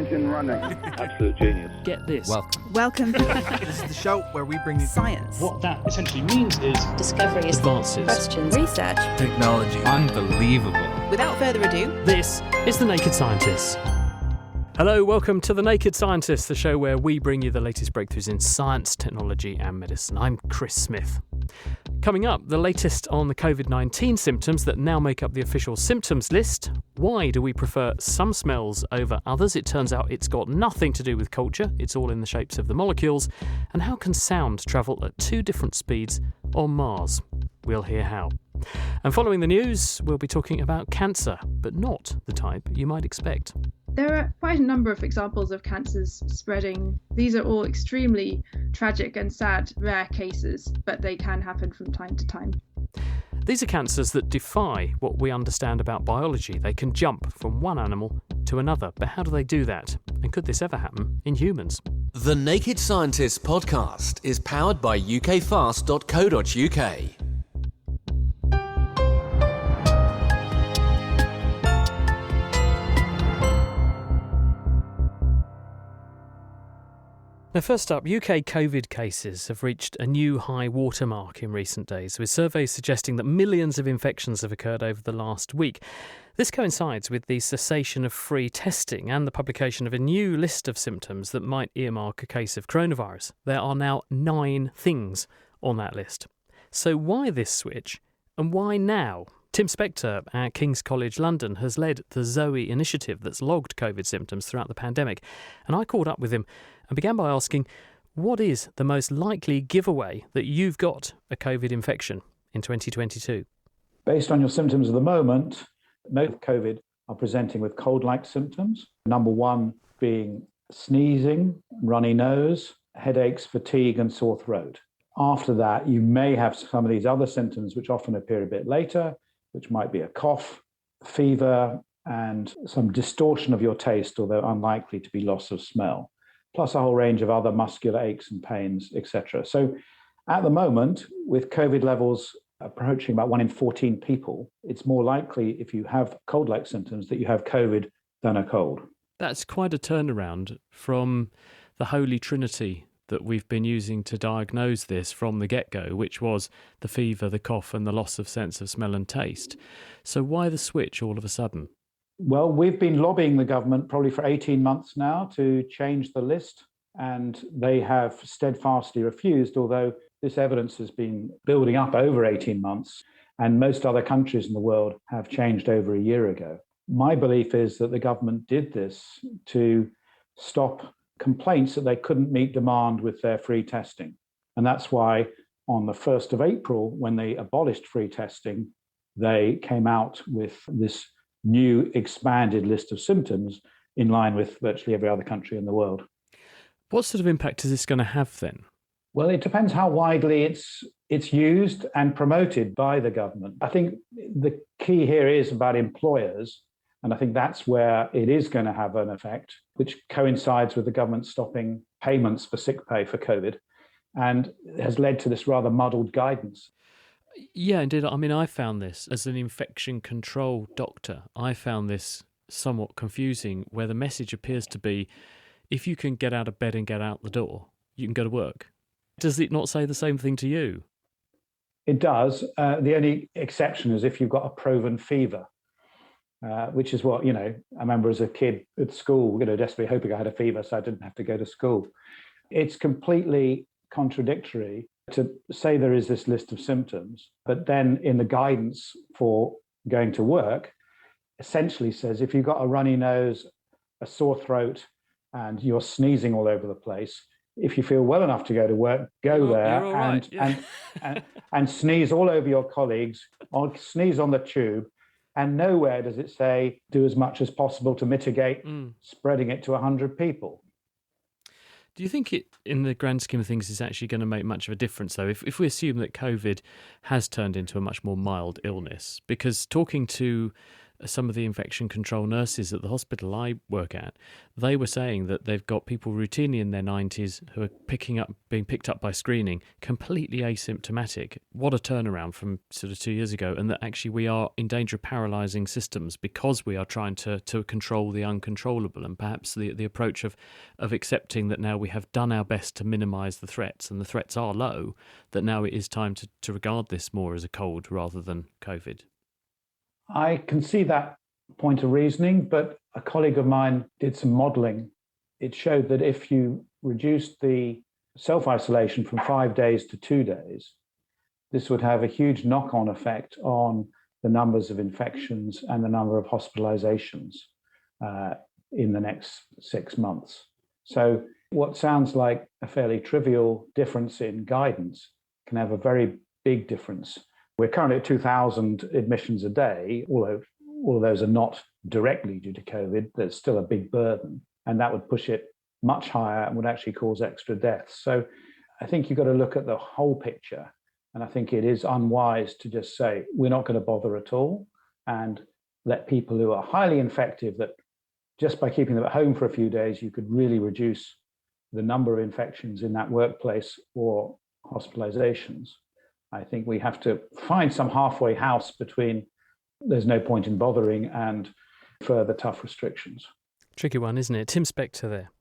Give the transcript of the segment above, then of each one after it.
engine running. Absolute genius. Get this. Welcome. This is the show where we bring you Science. What that essentially means is discoveries, Advances. Questions. Research. technology. Unbelievable. Without further ado, This is The Naked Scientists. Hello, welcome to The Naked Scientists, the show where we bring you the latest breakthroughs in science, technology and medicine. I'm Chris Smith. Coming up, the latest on the COVID-19 symptoms that now make up the official symptoms list. Why do we prefer some smells over others? It turns out it's got nothing to do with culture. It's all in the shapes of the molecules. And how can sound travel at two different speeds on Mars? We'll hear how. And following the news, we'll be talking about cancer, but not the type you might expect. There are quite a number of examples of cancers spreading. These are all extremely tragic and sad, rare cases, but they can happen from time to time. These are cancers that defy what we understand about biology. They can jump from one animal to another. But how do they do that? And could this ever happen in humans? The Naked Scientists podcast is powered by ukfast.co.uk. Now, first up, UK COVID cases have reached a new high watermark in recent days, with surveys suggesting that millions of infections have occurred over the last week. This coincides with the cessation of free testing and the publication of a new list of symptoms that might earmark a case of coronavirus. There are now 9 things on that list. So why this switch, and why now? Tim Spector at King's College London has led the Zoe initiative that's logged COVID symptoms throughout the pandemic. And I caught up with him and began by asking, what is the most likely giveaway that you've got a COVID infection in 2022? Based on your symptoms at the moment, most COVID are presenting with cold-like symptoms. Number 1 being sneezing, runny nose, headaches, fatigue and sore throat. After that, you may have some of these other symptoms which often appear a bit later, which might be a cough, fever, and some distortion of your taste, although unlikely to be loss of smell, plus a whole range of other muscular aches and pains, etc. So at the moment, with COVID levels approaching about 1 in 14 people, it's more likely if you have cold-like symptoms that you have COVID than a cold. That's quite a turnaround from the Holy Trinity that we've been using to diagnose this from the get-go, which was the fever, the cough and the loss of sense of smell and taste. So why the switch all of a sudden? Well, we've been lobbying the government probably for 18 months now to change the list, and they have steadfastly refused, although this evidence has been building up over 18 months, and most other countries in the world have changed over a year ago. My belief is that the government did this to stop complaints that they couldn't meet demand with their free testing. And that's why on the 1st of April, when they abolished free testing, they came out with this new expanded list of symptoms in line with virtually every other country in the world. What sort of impact is this going to have then? Well, it depends how widely it's used and promoted by the government. I think the key here is about employers. And I think that's where it is going to have an effect, which coincides with the government stopping payments for sick pay for COVID and has led to this rather muddled guidance. Yeah, indeed. I mean, I found this as an infection control doctor. I found this somewhat confusing, where the message appears to be, if you can get out of bed and get out the door, you can go to work. Does it not say the same thing to you? It does. The only exception is if you've got a proven fever. Which is what, I remember as a kid at school, desperately hoping I had a fever so I didn't have to go to school. It's completely contradictory to say there is this list of symptoms, but then in the guidance for going to work, essentially says if you've got a runny nose, a sore throat, and you're sneezing all over the place, if you feel well enough to go to work, go there and sneeze all over your colleagues, or sneeze on the tube. And nowhere does it say do as much as possible to mitigate spreading it to 100 people. Do you think it, in the grand scheme of things, is actually going to make much of a difference, though, if we assume that COVID has turned into a much more mild illness? Because talking to some of the infection control nurses at the hospital I work at, they were saying that they've got people routinely in their 90s who are being picked up by screening, completely asymptomatic. What a turnaround from sort of 2 years ago, and that actually we are in danger of paralysing systems because we are trying to control the uncontrollable, and perhaps the approach of accepting that now we have done our best to minimise the threats, and the threats are low, that now it is time to regard this more as a cold rather than COVID. I can see that point of reasoning, but a colleague of mine did some modelling. It showed that if you reduced the self-isolation from 5 days to 2 days, this would have a huge knock-on effect on the numbers of infections and the number of hospitalizations in the next 6 months. So what sounds like a fairly trivial difference in guidance can have a very big difference. We're currently at 2,000 admissions a day, although all of those are not directly due to COVID. There's still a big burden, and that would push it much higher and would actually cause extra deaths. So I think you've got to look at the whole picture, and I think it is unwise to just say, we're not going to bother at all, and let people who are highly infective, that just by keeping them at home for a few days, you could really reduce the number of infections in that workplace or hospitalizations. I think we have to find some halfway house between there's no point in bothering and further tough restrictions. Tricky one, isn't it? Tim Spector there.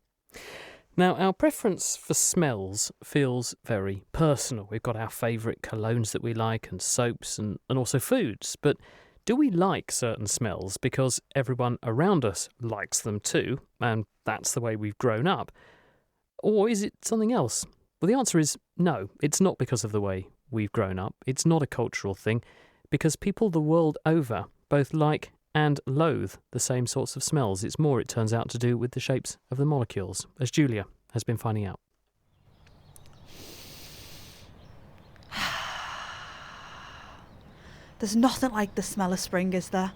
Now, our preference for smells feels very personal. We've got our favourite colognes that we like and soaps and also foods. But do we like certain smells because everyone around us likes them too, and that's the way we've grown up? Or is it something else? Well, the answer is no, it's not because of the way we've grown up. It's not a cultural thing, because people the world over both like and loathe the same sorts of smells. It's more, it turns out, to do with the shapes of the molecules, as Julia has been finding out. There's nothing like the smell of spring, is there?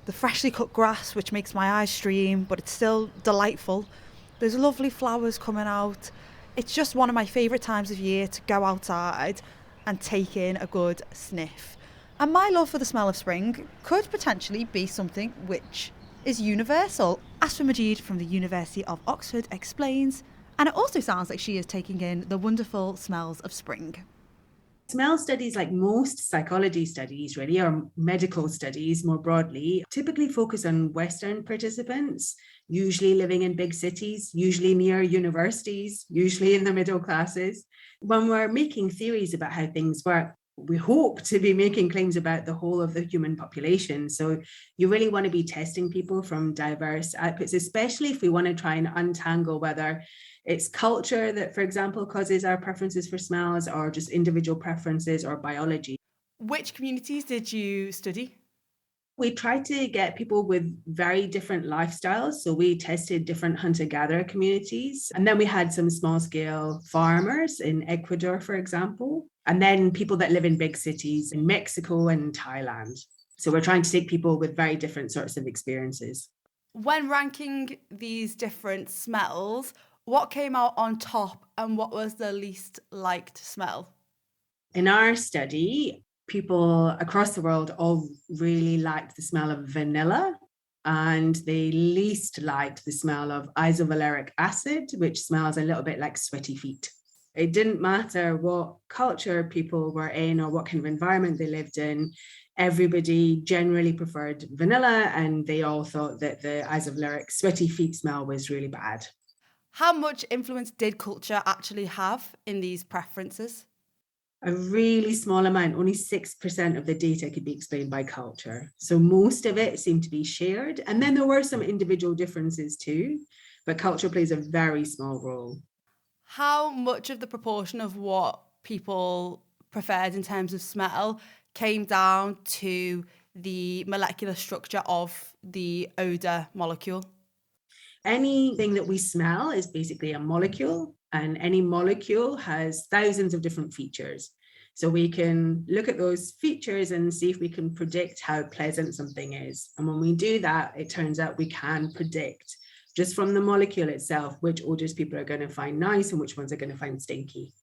The freshly cut grass, which makes my eyes stream, but it's still delightful. There's lovely flowers coming out. It's just one of my favourite times of year to go outside and take in a good sniff. And my love for the smell of spring could potentially be something which is universal, as Majid from the University of Oxford explains, and it also sounds like she is taking in the wonderful smells of spring. Smell studies, like most psychology studies really, or medical studies more broadly, typically focus on Western participants, usually living in big cities, usually near universities, usually in the middle classes. When we're making theories about how things work, we hope to be making claims about the whole of the human population. So you really want to be testing people from diverse outputs, especially if we want to try and untangle whether it's culture that, for example, causes our preferences for smells, or just individual preferences, or biology. Which communities did you study? We tried to get people with very different lifestyles. So we tested different hunter-gatherer communities. And then we had some small-scale farmers in Ecuador, for example. And then people that live in big cities in Mexico and Thailand. So we're trying to take people with very different sorts of experiences. When ranking these different smells, what came out on top and what was the least liked smell? In our study, people across the world all really liked the smell of vanilla, and they least liked the smell of isovaleric acid, which smells a little bit like sweaty feet. It didn't matter what culture people were in or what kind of environment they lived in. Everybody generally preferred vanilla, and they all thought that the isovaleric sweaty feet smell was really bad. How much influence did culture actually have in these preferences? A really small amount, only 6% of the data could be explained by culture. So most of it seemed to be shared. And then there were some individual differences too, but culture plays a very small role. How much of the proportion of what people preferred in terms of smell came down to the molecular structure of the odour molecule? Anything that we smell is basically a molecule, and any molecule has thousands of different features. So we can look at those features and see if we can predict how pleasant something is. And when we do that, it turns out we can predict just from the molecule itself which odors people are going to find nice and which ones are going to find stinky.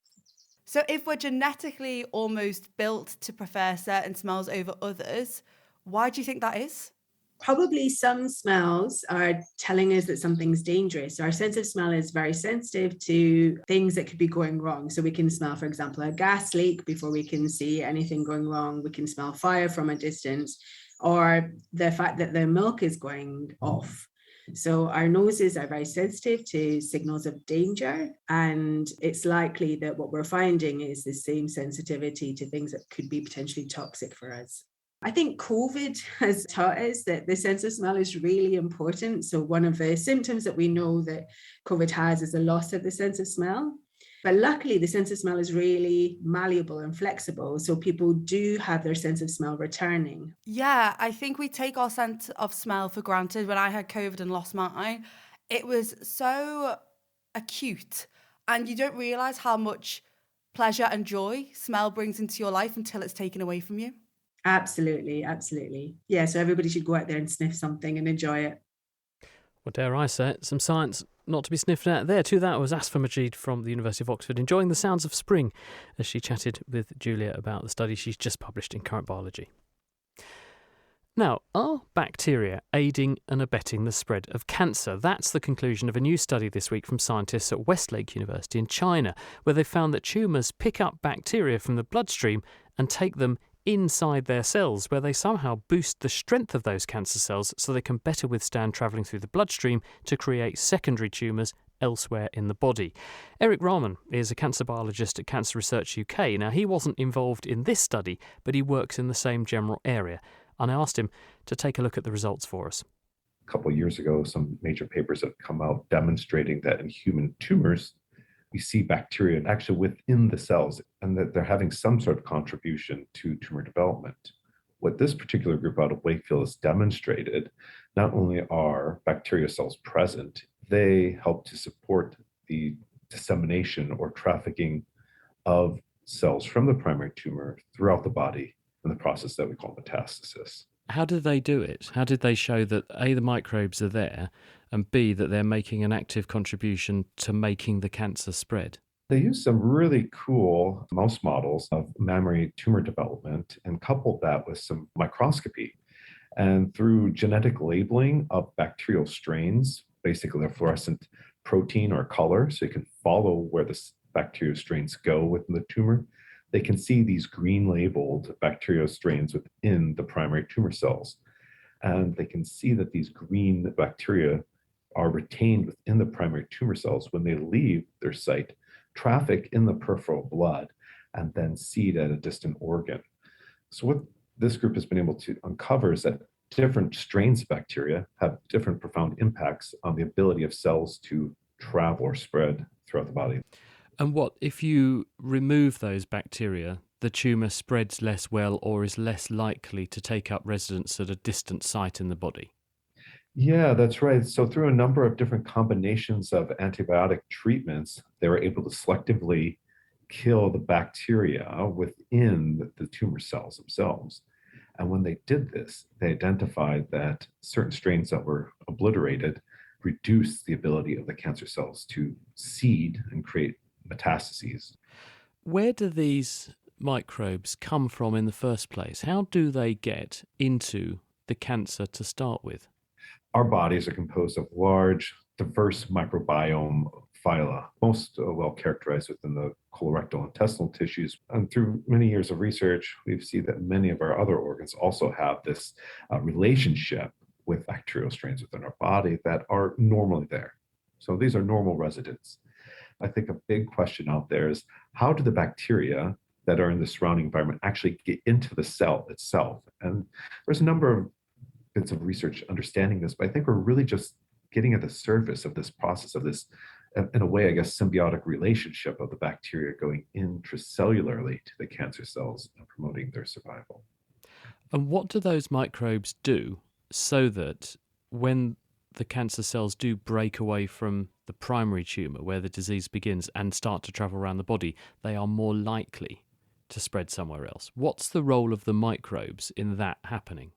So if we're genetically almost built to prefer certain smells over others, why do you think that is? Probably some smells are telling us that something's dangerous. So our sense of smell is very sensitive to things that could be going wrong. So we can smell, for example, a gas leak before we can see anything going wrong. We can smell fire from a distance, or the fact that the milk is going off. So our noses are very sensitive to signals of danger, and it's likely that what we're finding is the same sensitivity to things that could be potentially toxic for us. I think COVID has taught us that the sense of smell is really important. So one of the symptoms that we know that COVID has is a loss of the sense of smell. But luckily, the sense of smell is really malleable and flexible. So people do have their sense of smell returning. Yeah, I think we take our sense of smell for granted. When I had COVID and lost mine, it was so acute. And you don't realise how much pleasure and joy smell brings into your life until it's taken away from you. Absolutely, absolutely. Yeah, so everybody should go out there and sniff something and enjoy it. Well, dare I say it, some science not to be sniffed at there too. That was Asfa Majid from the University of Oxford, enjoying the sounds of spring as she chatted with Julia about the study she's just published in Current Biology. Now, are bacteria aiding and abetting the spread of cancer? That's the conclusion of a new study this week from scientists at Westlake University in China, where they found that tumours pick up bacteria from the bloodstream and take them inside their cells, where they somehow boost the strength of those cancer cells so they can better withstand travelling through the bloodstream to create secondary tumours elsewhere in the body. Eric Rahman is a cancer biologist at Cancer Research UK. Now, he wasn't involved in this study, but he works in the same general area. And I asked him to take a look at the results for us. A couple of years ago, some major papers have come out demonstrating that in human tumors, we see bacteria actually within the cells and that they're having some sort of contribution to tumor development. What this particular group out of Wakefield has demonstrated, not only are bacteria cells present, they help to support the dissemination or trafficking of cells from the primary tumor throughout the body in the process that we call metastasis. How did they do it? How did they show that A, the microbes are there, and B, that they're making an active contribution to making the cancer spread? They used some really cool mouse models of mammary tumor development and coupled that with some microscopy. And through genetic labeling of bacterial strains, basically their fluorescent protein or color, so you can follow where the bacterial strains go within the tumor, they can see these green labeled bacterial strains within the primary tumor cells. And they can see that these green bacteria are retained within the primary tumor cells when they leave their site, traffic in the peripheral blood, and then seed at a distant organ. So what this group has been able to uncover is that different strains of bacteria have different profound impacts on the ability of cells to travel or spread throughout the body. And what if you remove those bacteria, the tumour spreads less well or is less likely to take up residence at a distant site in the body? Yeah, that's right. So through a number of different combinations of antibiotic treatments, they were able to selectively kill the bacteria within the tumor cells themselves. And when they did this, they identified that certain strains that were obliterated reduced the ability of the cancer cells to seed and create metastases. Where do these microbes come from in the first place? How do they get into the cancer to start with? Our bodies are composed of large, diverse microbiome phyla, most well characterized within the colorectal intestinal tissues. And through many years of research, we've seen that many of our other organs also have this relationship with bacterial strains within our body that are normally there. So these are normal residents. I think a big question out there is, how do the bacteria that are in the surrounding environment actually get into the cell itself? And there's a number of bits of research understanding this, but I think we're really just getting at the surface of this process of this, in a way, I guess, symbiotic relationship of the bacteria going intracellularly to the cancer cells and promoting their survival. And what do those microbes do so that when the cancer cells do break away from the primary tumour where the disease begins and start to travel around the body, they are more likely to spread somewhere else? What's the role of the microbes in that happening?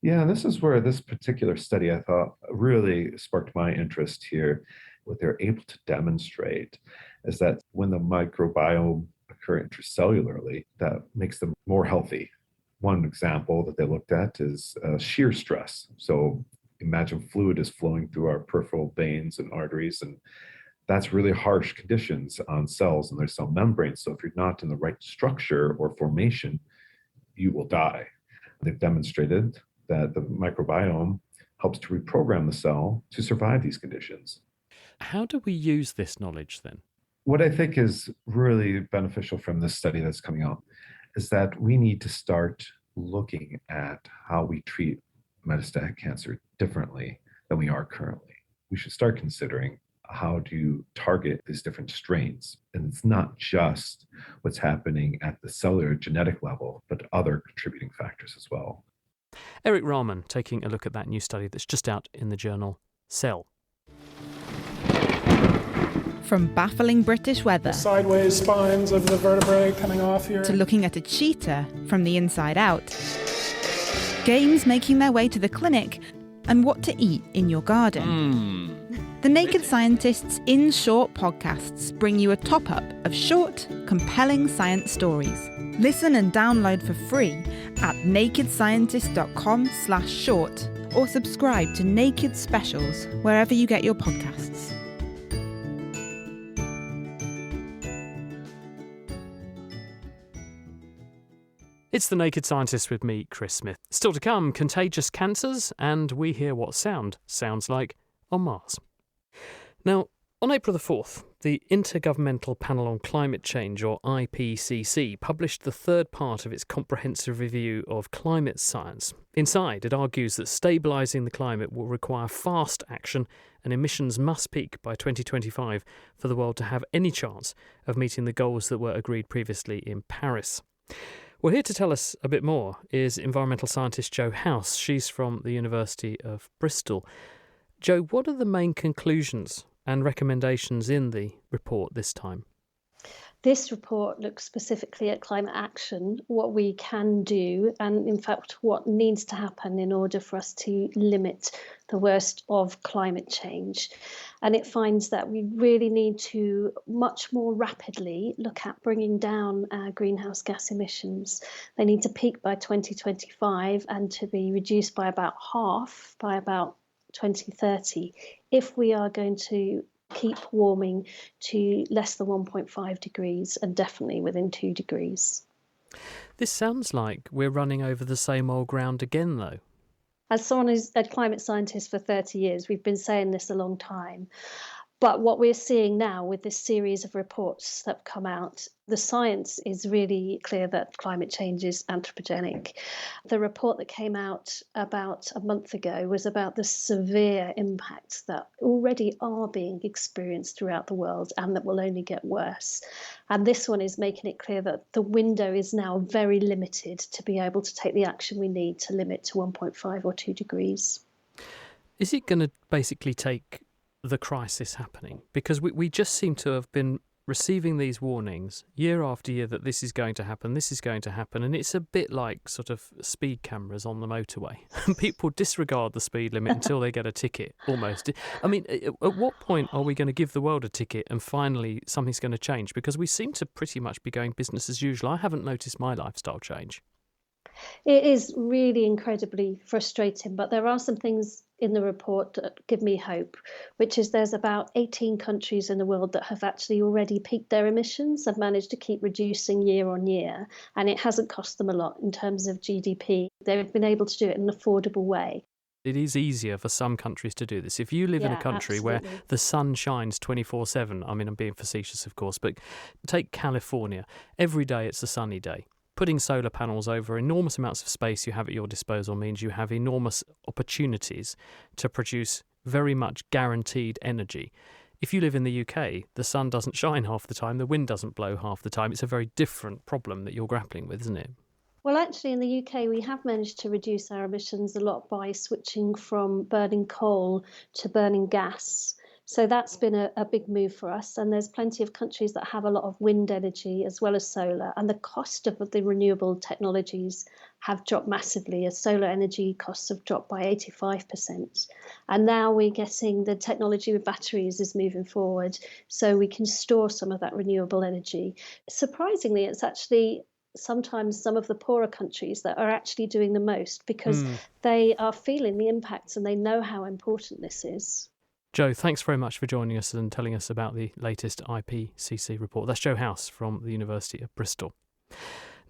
Yeah, this is where this particular study, I thought, really sparked my interest here. What they're able to demonstrate is that when the microbiome occur intracellularly, that makes them more healthy. One example that they looked at is shear stress. So imagine fluid is flowing through our peripheral veins and arteries, and that's really harsh conditions on cells and their cell membranes. So if you're not in the right structure or formation, you will die. They've demonstrated that the microbiome helps to reprogram the cell to survive these conditions. How do we use this knowledge then? What I think is really beneficial from this study that's coming out is that we need to start looking at how we treat metastatic cancer differently than we are currently. We should start considering how to target these different strains. And it's not just what's happening at the cellular genetic level, but other contributing factors as well. Eric Rahman taking a look at that new study that's just out in the journal Cell. From baffling British weather, the sideways spines of the vertebrae coming off here, to looking at a cheetah from the inside out, games making their way to the clinic, and what to eat in your garden. The Naked Scientists In Short podcasts bring you a top-up of short, compelling science stories. Listen and download for free at nakedscientist.com/short or subscribe to Naked Specials wherever you get your podcasts. It's The Naked Scientist with me, Chris Smith. Still to come, Contagious Cancers, and we hear what sound sounds like on Mars. Now, on April the 4th, the Intergovernmental Panel on Climate Change, or IPCC, published the third part of its comprehensive review of climate science. Inside, it argues that stabilising the climate will require fast action and emissions must peak by 2025 for the world to have any chance of meeting the goals that were agreed previously in Paris. Well, here to tell us a bit more is environmental scientist Jo House. She's from the University of Bristol. Jo, what are the main conclusions and recommendations in the report this time? This report looks specifically at climate action, what we can do, and in fact what needs to happen in order for us to limit the worst of climate change. And it finds that we really need to much more rapidly look at bringing down our greenhouse gas emissions. They need to peak by 2025 and to be reduced by about half by about 2030 if we are going to keep warming to less than 1.5 degrees and definitely within 2 degrees. This sounds like we're running over the same old ground again, though. As someone who's a climate scientist for 30 years, we've been saying this a long time. But what we're seeing now with this series of reports that have come out, the science is really clear that climate change is anthropogenic. The report that came out about a month ago was about the severe impacts that already are being experienced throughout the world and that will only get worse. And this one is making it clear that the window is now very limited to be able to take the action we need to limit to 1.5 or 2 degrees. Is it going to basically take the crisis happening? Because we just seem to have been receiving these warnings year after year that this is going to happen, and it's a bit like sort of speed cameras on the motorway. People disregard the speed limit until they get a ticket, almost. I mean, at what point are we going to give the world a ticket and finally something's going to change? Because we seem to pretty much be going business as usual. I haven't noticed my lifestyle change. It is really incredibly frustrating, but there are some things in the report that give me hope, which is there's about 18 countries in the world that have actually already peaked their emissions and managed to keep reducing year on year, and it hasn't cost them a lot in terms of GDP. They've been able to do it in an affordable way. It is easier for some countries to do this. If you live in a country absolutely. where the sun shines 24/7, I mean, I'm being facetious, of course, but take California. Every day it's a sunny day. Putting solar panels over enormous amounts of space you have at your disposal means you have enormous opportunities to produce very much guaranteed energy. If you live in the UK, the sun doesn't shine half the time, the wind doesn't blow half the time. It's a very different problem that you're grappling with, isn't it? Well, actually, in the UK, we have managed to reduce our emissions a lot by switching from burning coal to burning gas. So that's been a big move for us. And there's plenty of countries that have a lot of wind energy as well as solar. And the cost of the renewable technologies have dropped massively, as solar energy costs have dropped by 85%. And now we're getting the technology with batteries is moving forward, so we can store some of that renewable energy. Surprisingly, it's actually sometimes some of the poorer countries that are actually doing the most, because they are feeling the impacts and they know how important this is. Jo, thanks very much for joining us and telling us about the latest IPCC report. That's Jo House from the University of Bristol.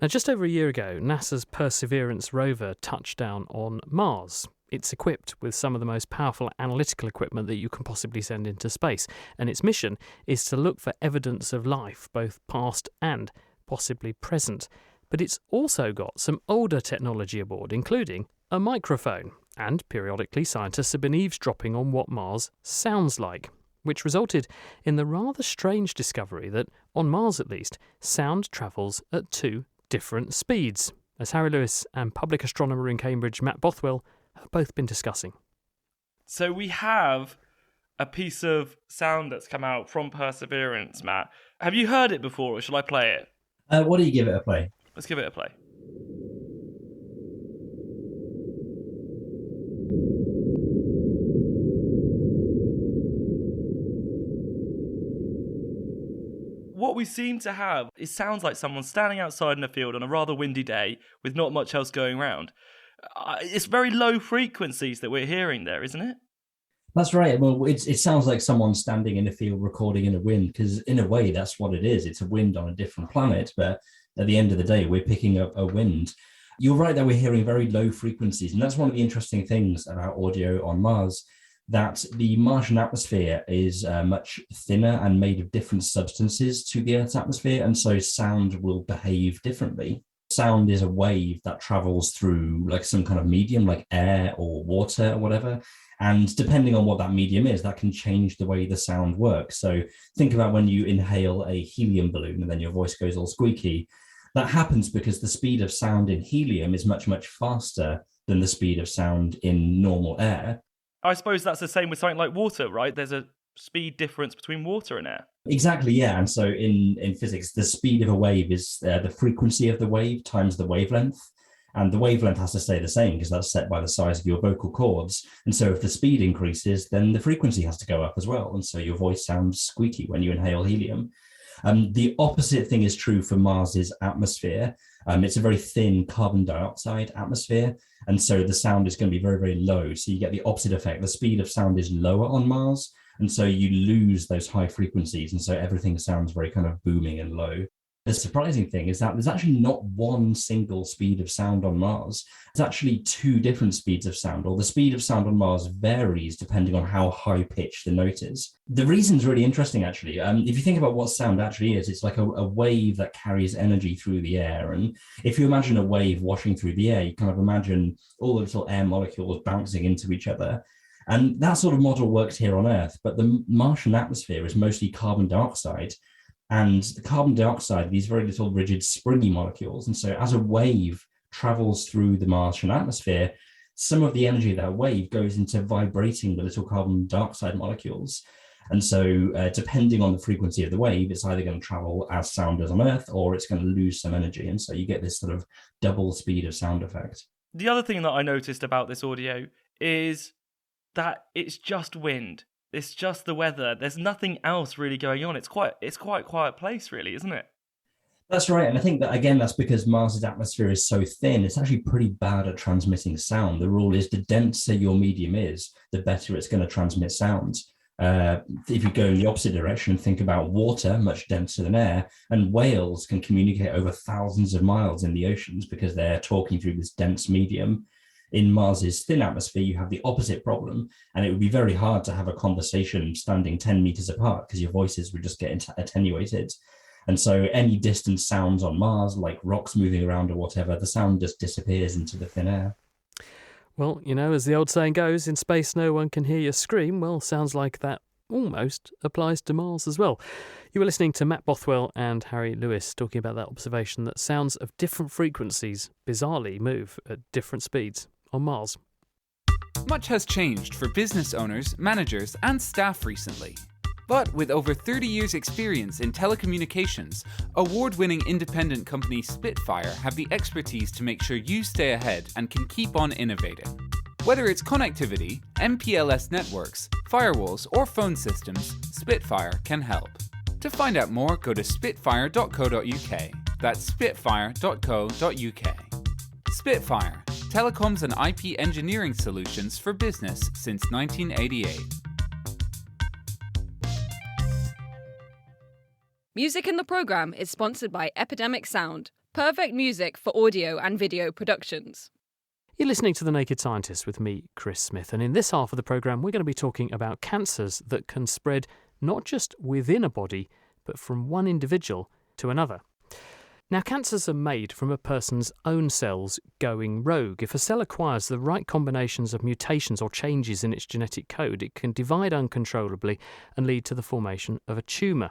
Now, just over a year ago, NASA's Perseverance rover touched down on Mars. It's equipped with some of the most powerful analytical equipment that you can possibly send into space, and its mission is to look for evidence of life, both past and possibly present. But it's also got some older technology aboard, including a microphone. And periodically, scientists have been eavesdropping on what Mars sounds like, which resulted in the rather strange discovery that, on Mars at least, sound travels at 2 different speeds, as Harry Lewis and public astronomer in Cambridge, Matt Bothwell, have both been discussing. So we have a piece of sound that's come out from Perseverance, Matt. Have you heard it before, or shall I play it? What do you give it a play? Let's give it a play. What we seem to have, it sounds like someone standing outside in a field on a rather windy day with not much else going around. It's very low frequencies that we're hearing there, isn't it? That's right. Well, it sounds like someone standing in a field recording in a wind, because in a way that's what it is. It's a wind on a different planet, but at the end of the day, we're picking up a wind. You're right that we're hearing very low frequencies, and that's one of the interesting things about audio on Mars, that the Martian atmosphere is much thinner and made of different substances to the Earth's atmosphere, and so sound will behave differently. Sound is a wave that travels through like some kind of medium, like air or water or whatever, and depending on what that medium is, that can change the way the sound works. So think about when you inhale a helium balloon and then your voice goes all squeaky. That happens because the speed of sound in helium is much, much faster than the speed of sound in normal air. I suppose that's the same with something like water, right? There's a speed difference between water and air. Exactly, yeah. And so in physics, the speed of a wave is the frequency of the wave times the wavelength. And the wavelength has to stay the same because that's set by the size of your vocal cords. And so if the speed increases, then the frequency has to go up as well. And so your voice sounds squeaky when you inhale helium. The opposite thing is true for Mars's atmosphere. It's a very thin carbon dioxide atmosphere, and so the sound is going to be very, very low. So you get the opposite effect. The speed of sound is lower on Mars, and so you lose those high frequencies, and so everything sounds very kind of booming and low. The surprising thing is that there's actually not one single speed of sound on Mars. It's actually 2 different speeds of sound, or the speed of sound on Mars varies depending on how high pitched the note is. The reason's really interesting, actually. If you think about what sound actually is, it's like a wave that carries energy through the air. And if you imagine a wave washing through the air, you kind of imagine all the little air molecules bouncing into each other. And that sort of model works here on Earth, but the Martian atmosphere is mostly carbon dioxide. And the carbon dioxide, these very little rigid springy molecules. And so as a wave travels through the Martian atmosphere, some of the energy of that wave goes into vibrating the little carbon dioxide molecules. And so depending on the frequency of the wave, it's either going to travel as sound as on Earth, or it's going to lose some energy. And so you get this sort of double speed of sound effect. The other thing that I noticed about this audio is that it's just wind. It's just the weather. There's nothing else really going on. It's quite a quiet place, really, isn't it? That's right. And I think that, again, that's because Mars's atmosphere is so thin. It's actually pretty bad at transmitting sound. The rule is the denser your medium is, the better it's going to transmit sound. If you go in the opposite direction and think about water, much denser than air, and whales can communicate over thousands of miles in the oceans because they're talking through this dense medium. In Mars's thin atmosphere, you have the opposite problem, and it would be very hard to have a conversation standing 10 meters apart because your voices would just get attenuated. And so any distant sounds on Mars, like rocks moving around or whatever, the sound just disappears into the thin air. Well, you know, as the old saying goes, in space no one can hear you scream. Well, sounds like that almost applies to Mars as well. You were listening to Matt Bothwell and Harry Lewis talking about that observation that sounds of different frequencies bizarrely move at different speeds on Mars. Much has changed for business owners, managers, and staff recently. But with over 30 years' experience in telecommunications, award-winning independent company Spitfire have the expertise to make sure you stay ahead and can keep on innovating. Whether it's connectivity, MPLS networks, firewalls, or phone systems, Spitfire can help. To find out more, go to spitfire.co.uk. That's spitfire.co.uk. Spitfire, telecoms and IP engineering solutions for business since 1988. Music in the programme is sponsored by Epidemic Sound, perfect music for audio and video productions. You're listening to The Naked Scientist with me, Chris Smith, and in this half of the programme we're going to be talking about cancers that can spread not just within a body, but from one individual to another. Now, cancers are made from a person's own cells going rogue. If a cell acquires the right combinations of mutations or changes in its genetic code, it can divide uncontrollably and lead to the formation of a tumour.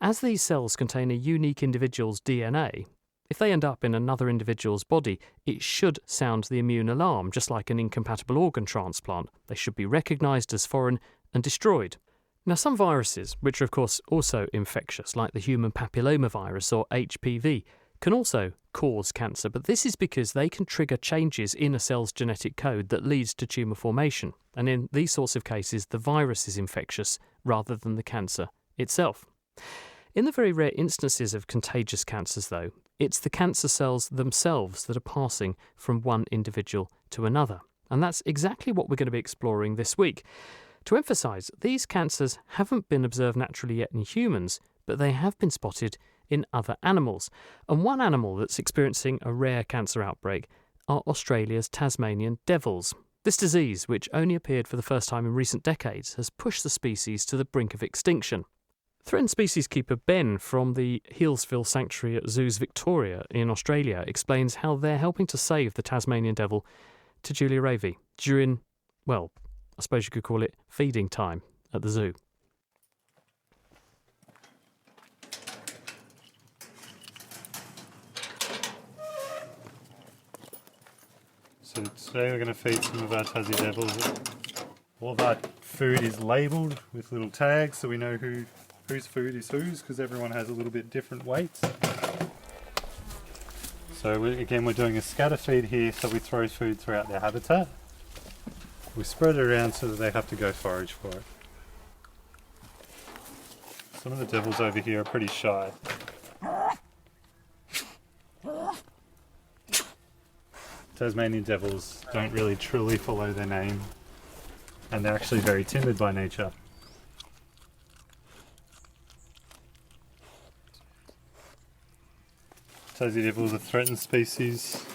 As these cells contain a unique individual's DNA, if they end up in another individual's body, it should sound the immune alarm, just like an incompatible organ transplant. They should be recognised as foreign and destroyed. Now, some viruses, which are of course also infectious, like the human papillomavirus or HPV, can also cause cancer, but this is because they can trigger changes in a cell's genetic code that leads to tumour formation. And in these sorts of cases, the virus is infectious rather than the cancer itself. In the very rare instances of contagious cancers, though, it's the cancer cells themselves that are passing from one individual to another. And that's exactly what we're going to be exploring this week. To emphasise, these cancers haven't been observed naturally yet in humans, but they have been spotted in other animals. And one animal that's experiencing a rare cancer outbreak are Australia's Tasmanian devils. This disease, which only appeared for the first time in recent decades, has pushed the species to the brink of extinction. Threatened species keeper Ben from the Healesville Sanctuary at Zoos Victoria in Australia explains how they're helping to save the Tasmanian devil to Julia Ravey during, well, I suppose you could call it feeding time at the zoo. So today we're going to feed some of our Tassie devils. All of our food is labelled with little tags so we know whose food is whose, because everyone has a little bit different weights. So we're doing a scatter feed here, so we throw food throughout their habitat. We spread it around so that they have to go forage for it. Some of the devils over here are pretty shy. Tasmanian devils don't really truly follow their name, and they're actually very timid by nature. Tassie devils are a threatened species.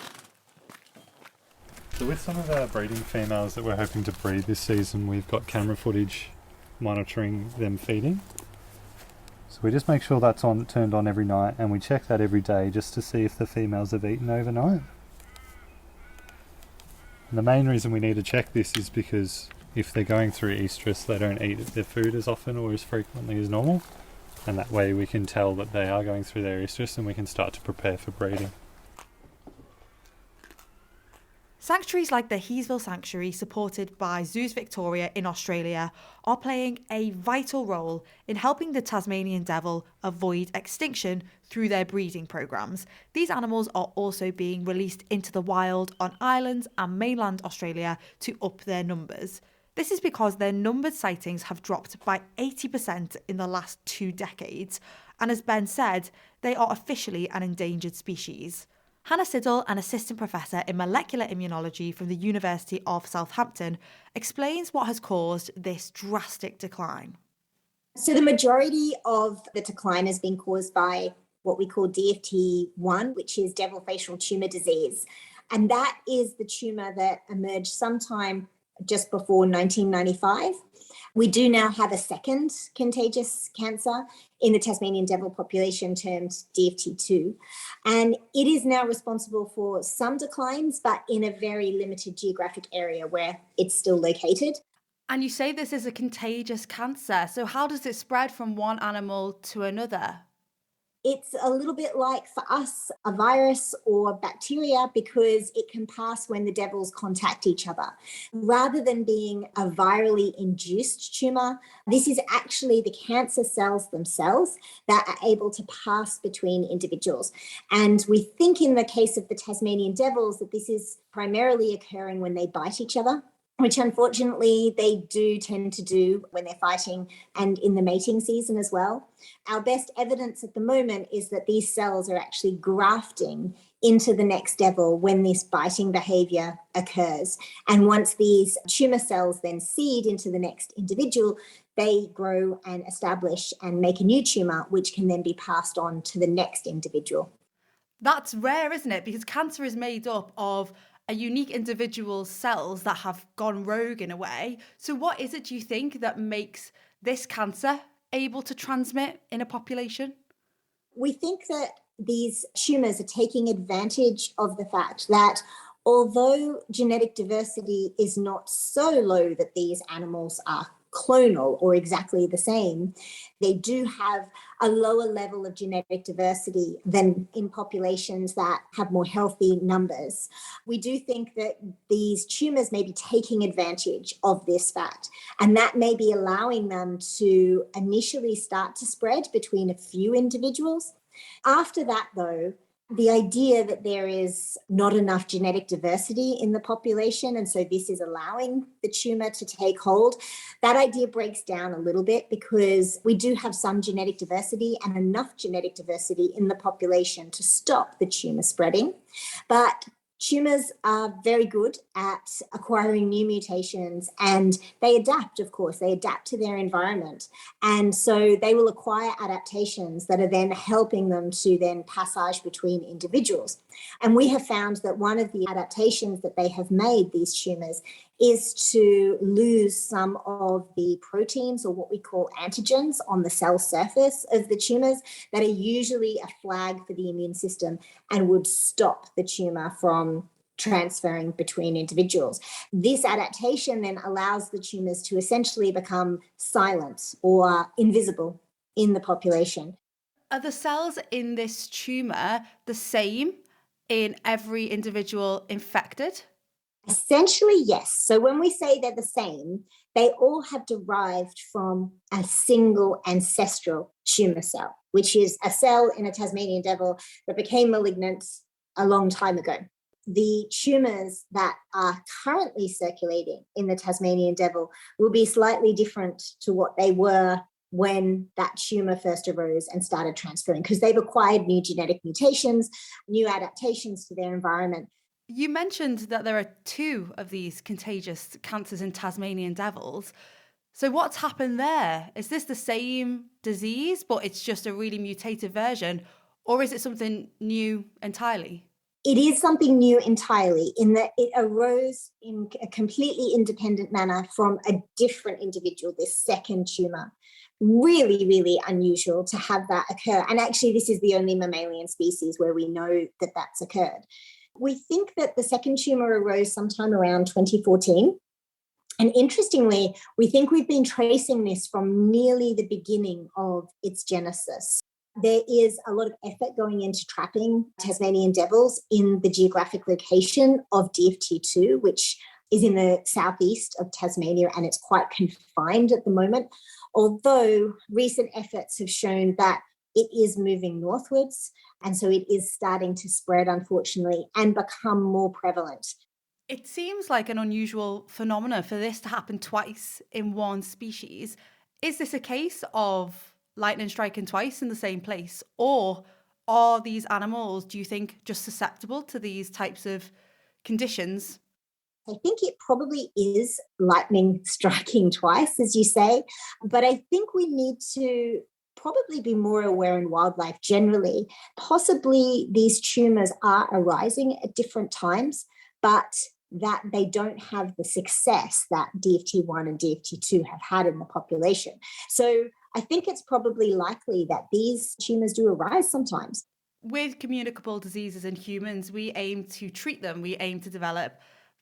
So with some of our breeding females that we're hoping to breed this season, we've got camera footage monitoring them feeding. So we just make sure that's turned on every night, and we check that every day just to see if the females have eaten overnight. And the main reason we need to check this is because if they're going through estrus, they don't eat their food as often or as frequently as normal. And that way we can tell that they are going through their estrus and we can start to prepare for breeding. Sanctuaries like the Healesville Sanctuary, supported by Zoos Victoria in Australia, are playing a vital role in helping the Tasmanian devil avoid extinction through their breeding programs. These animals are also being released into the wild on islands and mainland Australia to up their numbers. This is because their numbered sightings have dropped by 80% in the last 2 decades, and as Ben said, they are officially an endangered species. Hannah Siddle, an assistant professor in molecular immunology from the University of Southampton, explains what has caused this drastic decline. So the majority of the decline has been caused by what we call DFT1, which is devil facial tumour disease. And that is the tumour that emerged sometime just before 1995. We do now have a second contagious cancer in the Tasmanian devil population termed DFT2. And it is now responsible for some declines, but in a very limited geographic area where it's still located. And you say this is a contagious cancer. So how does it spread from one animal to another? It's a little bit like, for us, a virus or bacteria, because it can pass when the devils contact each other. Rather than being a virally induced tumour, this is actually the cancer cells themselves that are able to pass between individuals. And we think in the case of the Tasmanian devils that this is primarily occurring when they bite each other. which unfortunately they do tend to do when they're fighting and in the mating season as well. Our best evidence at the moment is that these cells are actually grafting into the next devil when this biting behavior occurs. And once these tumor cells then seed into the next individual, they grow and establish and make a new tumor, which can then be passed on to the next individual. That's rare, isn't it? Because cancer is made up of a unique individual's cells that have gone rogue in a way. So what is it, do you think, that makes this cancer able to transmit in a population? We think that these tumours are taking advantage of the fact that although genetic diversity is not so low that these animals are clonal or exactly the same, they do have a lower level of genetic diversity than in populations that have more healthy numbers. We do think that these tumours may be taking advantage of this fact, and that may be allowing them to initially start to spread between a few individuals. After that, though, the idea that there is not enough genetic diversity in the population, and so this is allowing the tumour to take hold, that idea breaks down a little bit because we do have some genetic diversity and enough genetic diversity in the population to stop the tumour spreading. But tumours are very good at acquiring new mutations, and they adapt, of course, they adapt to their environment. And so they will acquire adaptations that are then helping them to then passage between individuals. And we have found that one of the adaptations that they have made, these tumours, is to lose some of the proteins, or what we call antigens, on the cell surface of the tumours that are usually a flag for the immune system and would stop the tumour from transferring between individuals. This adaptation then allows the tumours to essentially become silent or invisible in the population. Are the cells in this tumour the same in every individual infected? Essentially, yes. So when we say they're the same, they all have derived from a single ancestral tumour cell, which is a cell in a Tasmanian devil that became malignant a long time ago. The tumours that are currently circulating in the Tasmanian devil will be slightly different to what they were when that tumour first arose and started transferring, because they've acquired new genetic mutations, new adaptations to their environment. You mentioned that there are 2 of these contagious cancers in Tasmanian devils. So what's happened there? Is this the same disease, but it's just a really mutated version, or is it something new entirely? It is something new entirely, in that it arose in a completely independent manner from a different individual, this second tumour. Really, really unusual to have that occur. And actually, this is the only mammalian species where we know that that's occurred. We think that the second tumour arose sometime around 2014. And interestingly, we think we've been tracing this from nearly the beginning of its genesis. There is a lot of effort going into trapping Tasmanian devils in the geographic location of DFT2, which is in the southeast of Tasmania, and it's quite confined at the moment. Although recent efforts have shown that it is moving northwards, and so it is starting to spread, unfortunately, and become more prevalent. It seems like an unusual phenomenon for this to happen twice in one species. Is this a case of lightning striking twice in the same place? Or are these animals, do you think, just susceptible to these types of conditions? I think it probably is lightning striking twice, as you say, but I think we need to probably be more aware in wildlife generally. Possibly these tumours are arising at different times, but that they don't have the success that DFT1 and DFT2 have had in the population. So I think it's probably likely that these tumours do arise sometimes. With communicable diseases in humans, we aim to treat them. We aim to develop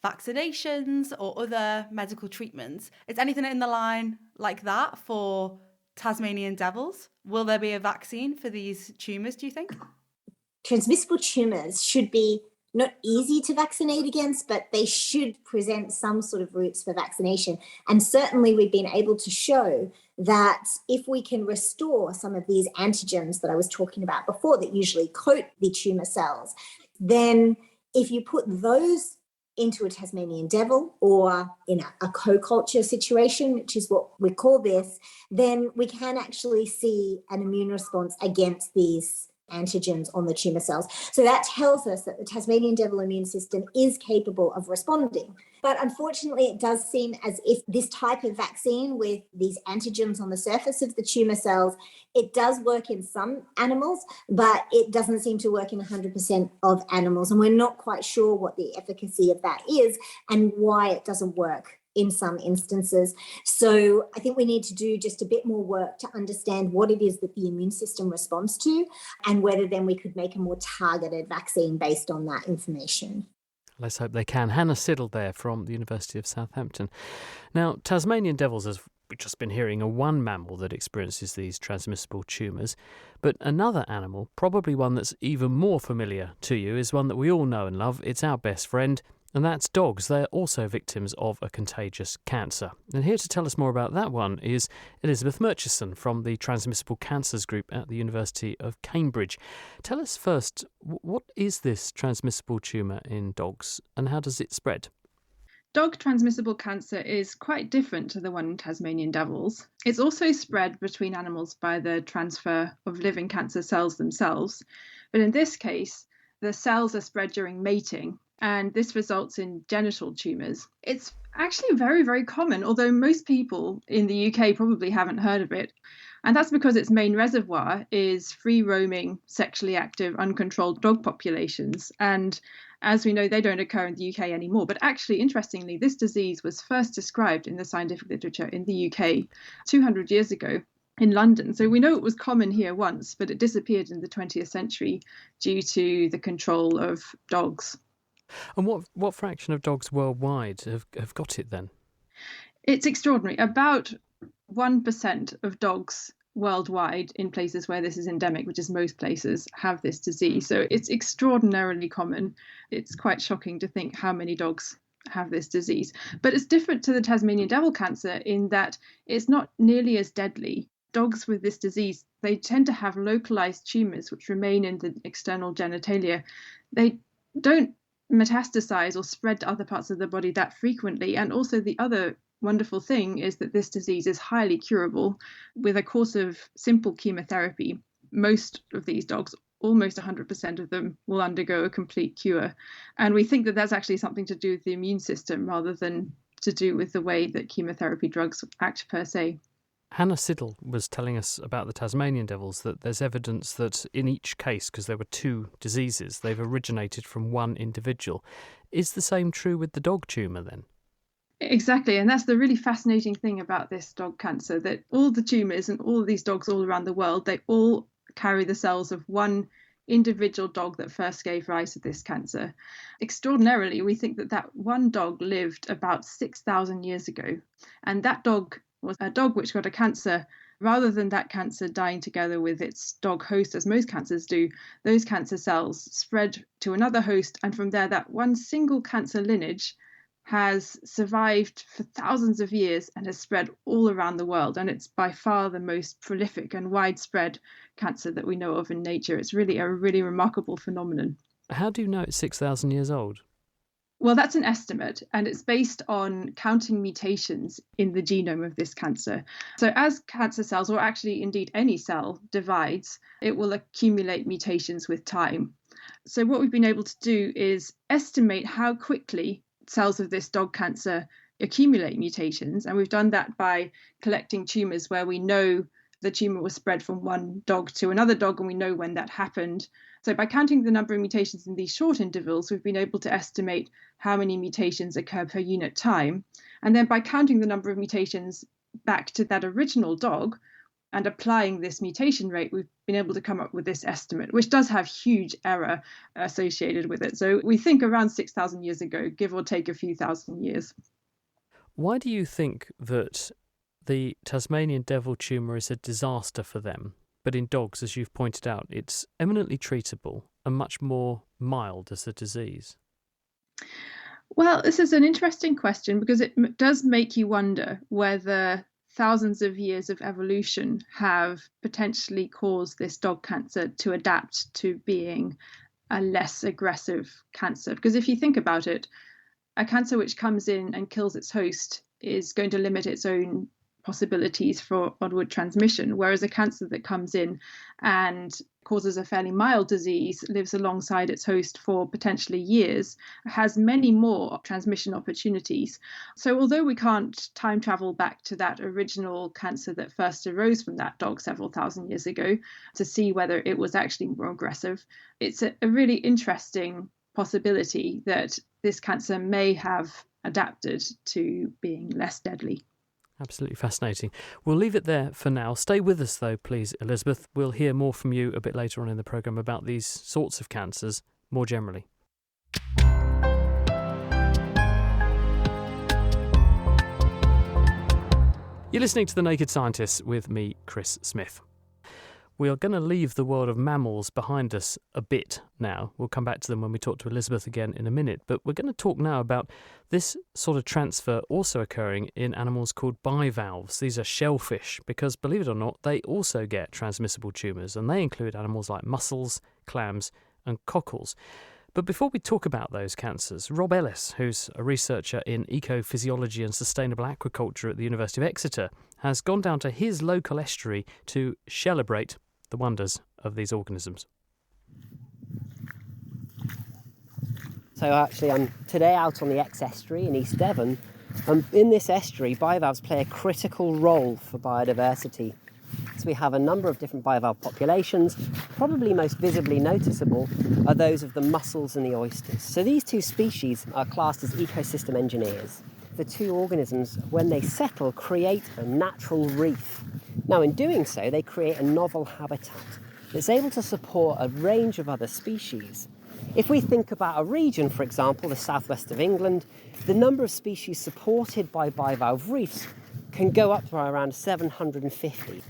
vaccinations or other medical treatments. Is anything in the line like that for Tasmanian devils? Will there be a vaccine for these tumours, do you think? Transmissible tumours should be not easy to vaccinate against, but they should present some sort of routes for vaccination. And certainly we've been able to show that if we can restore some of these antigens that I was talking about before that usually coat the tumour cells, then if you put those into a Tasmanian devil or in a co-culture situation, which is what we call this, then we can actually see an immune response against these antigens on the tumour cells. So that tells us that the Tasmanian devil immune system is capable of responding. But unfortunately, it does seem as if this type of vaccine with these antigens on the surface of the tumour cells, it does work in some animals, but it doesn't seem to work in 100% of animals. And we're not quite sure what the efficacy of that is and why it doesn't work in some instances. So I think we need to do just a bit more work to understand what it is that the immune system responds to and whether then we could make a more targeted vaccine based on that information. Let's hope they can. Hannah Siddle there from the University of Southampton. Now, Tasmanian devils, as we've just been hearing, are one mammal that experiences these transmissible tumours. But another animal, probably one that's even more familiar to you, is one that we all know and love. It's our best friend, and that's dogs. They're also victims of a contagious cancer. And here to tell us more about that one is Elizabeth Murchison from the Transmissible Cancers Group at the University of Cambridge. Tell us first, what is this transmissible tumour in dogs and how does it spread? Dog transmissible cancer is quite different to the one in Tasmanian devils. It's also spread between animals by the transfer of living cancer cells themselves. But in this case, the cells are spread during mating, and this results in genital tumours. It's actually very, very common, although most people in the UK probably haven't heard of it. And that's because its main reservoir is free-roaming, sexually active, uncontrolled dog populations. And as we know, they don't occur in the UK anymore. But actually, interestingly, this disease was first described in the scientific literature in the UK 200 years ago in London. So we know it was common here once, but it disappeared in the 20th century due to the control of dogs. And what fraction of dogs worldwide have got it then? It's extraordinary. About 1% of dogs worldwide in places where this is endemic, which is most places, have this disease. So it's extraordinarily common. It's quite shocking to think how many dogs have this disease. But it's different to the Tasmanian devil cancer in that it's not nearly as deadly. Dogs with this disease, they tend to have localized tumours which remain in the external genitalia. They don't metastasize or spread to other parts of the body that frequently. And also the other wonderful thing is that this disease is highly curable with a course of simple chemotherapy. Most of these dogs, almost 100% of them, will undergo a complete cure. And we think that that's actually something to do with the immune system rather than to do with the way that chemotherapy drugs act per se. Hannah Siddle was telling us about the Tasmanian devils that there's evidence that in each case, because there were two diseases, they've originated from one individual. Is the same true with the dog tumour then? Exactly, and that's the really fascinating thing about this dog cancer, that all the tumours and all of these dogs all around the world, they all carry the cells of one individual dog that first gave rise to this cancer. Extraordinarily, we think that that one dog lived about 6,000 years ago, and that dog was a dog which got a cancer. Rather than that cancer dying together with its dog host, as most cancers do, those cancer cells spread to another host, and from there, that one single cancer lineage has survived for thousands of years and has spread all around the world. And it's by far the most prolific and widespread cancer that we know of in nature. It's really a really remarkable phenomenon. How do you know it's 6,000 years old? Well, that's an estimate, and it's based on counting mutations in the genome of this cancer. So as cancer cells, or actually indeed any cell, divides, it will accumulate mutations with time. So what we've been able to do is estimate how quickly cells of this dog cancer accumulate mutations, and we've done that by collecting tumours where we know the tumour was spread from one dog to another dog, and we know when that happened. So by counting the number of mutations in these short intervals, we've been able to estimate how many mutations occur per unit time. And then by counting the number of mutations back to that original dog and applying this mutation rate, we've been able to come up with this estimate, which does have huge error associated with it. So we think around 6,000 years ago, give or take a few thousand years. Why do you think that the Tasmanian devil tumour is a disaster for them? But in dogs, as you've pointed out, it's eminently treatable and much more mild as a disease. Well, this is an interesting question because it does make you wonder whether thousands of years of evolution have potentially caused this dog cancer to adapt to being a less aggressive cancer. Because if you think about it, A cancer which comes in and kills its host is going to limit its own possibilities for onward transmission, whereas a cancer that comes in and causes a fairly mild disease, lives alongside its host for potentially years, has many more transmission opportunities. So although we can't time travel back to that original cancer that first arose from that dog several thousand years ago to see whether it was actually more aggressive, it's a really interesting possibility that this cancer may have adapted to being less deadly. Absolutely fascinating. We'll leave it there for now. Stay with us though, please, Elizabeth. We'll hear more from you a bit later on in the programme about these sorts of cancers more generally. You're listening to The Naked Scientists with me, Chris Smith. We are going to leave the world of mammals behind us a bit now. We'll come back to them when we talk to Elizabeth again in a minute. But we're going to talk now about this sort of transfer also occurring in animals called bivalves. These are shellfish because, believe it or not, they also get transmissible tumours, and they include animals like mussels, clams and cockles. But before we talk about those cancers, Rob Ellis, who's a researcher in ecophysiology and sustainable aquaculture at the University of Exeter, has gone down to his local estuary to celebrate the wonders of these organisms. So actually I'm today out on the Exe estuary in East Devon, and in this estuary bivalves play a critical role for biodiversity. So we have a number of different bivalve populations. Probably most visibly noticeable are those of the mussels and the oysters. So these two species are classed as ecosystem engineers. The two organisms, when they settle, create a natural reef. Now, in doing so, they create a novel habitat that's able to support a range of other species. If we think about a region, for example, the southwest of England, the number of species supported by bivalve reefs can go up to around 750.